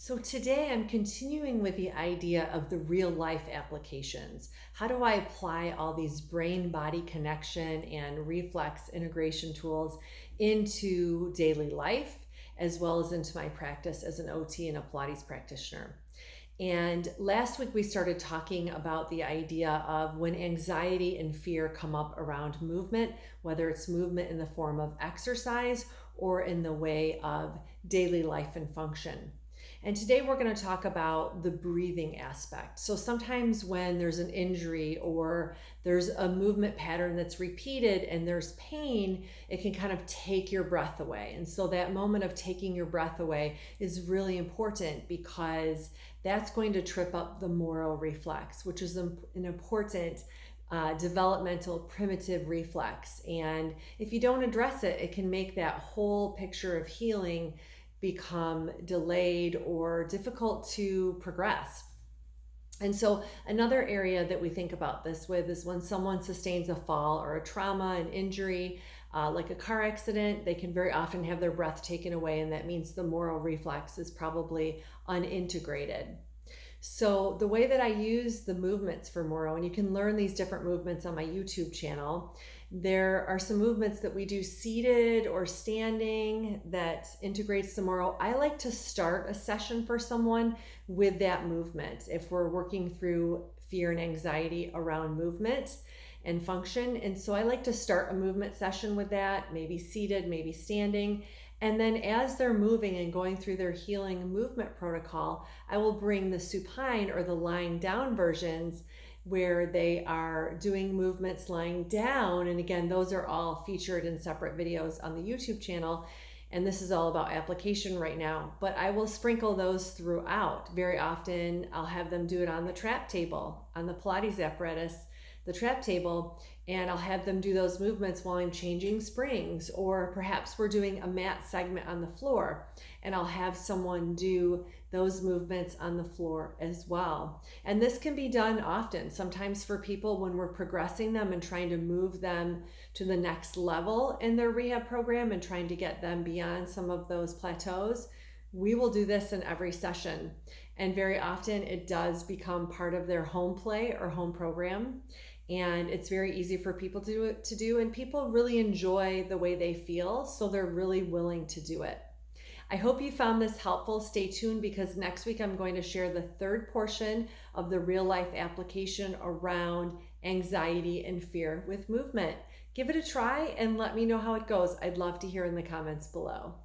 So today I'm continuing with the idea of the real life applications. How do I apply all these brain body connection and reflex integration tools into daily life as well as into my practice as an OT and a Pilates practitioner? And last week we started talking about the idea of when anxiety and fear come up around movement, whether it's movement in the form of exercise or in the way of daily life and function. And today we're going to talk about the breathing aspect. So sometimes when there's an injury or there's a movement pattern that's repeated and there's pain, it can kind of take your breath away. And so that moment of taking your breath away is really important because that's going to trip up the MORO reflex, which is an important developmental primitive reflex. And if you don't address it, it can make that whole picture of healing become delayed or difficult to progress. And so another area that we think about this with is when someone sustains a fall or a trauma, an injury, like a car accident, they can very often have their breath taken away, and that means the MORO reflex is probably unintegrated. So the way that I use the movements for MORO, and you can learn these different movements on my YouTube channel, there are some movements that we do seated or standing that integrates the MORO. I like to start a session for someone with that movement if we're working through fear and anxiety around movement and function. And so I like to start a movement session with that, maybe seated, maybe standing. And then as they're moving and going through their healing movement protocol, I will bring the supine or the lying down versions where they are doing movements lying down. And again, those are all featured in separate videos on the YouTube channel. And this is all about application right now, but I will sprinkle those throughout. Very often I'll have them do it on the trap table, on the Pilates apparatus, the trap table, and I'll have them do those movements while I'm changing springs, or perhaps we're doing a mat segment on the floor and I'll have someone do those movements on the floor as well. And this can be done often, sometimes for people when we're progressing them and trying to move them to the next level in their rehab program and trying to get them beyond some of those plateaus. We will do this in every session. And very often it does become part of their home play or home program. And it's very easy for people to do, and people really enjoy the way they feel, so they're really willing to do it. I hope you found this helpful. Stay tuned because next week I'm going to share the third portion of the real life application around anxiety and fear with movement. Give it a try and let me know how it goes. I'd love to hear in the comments below.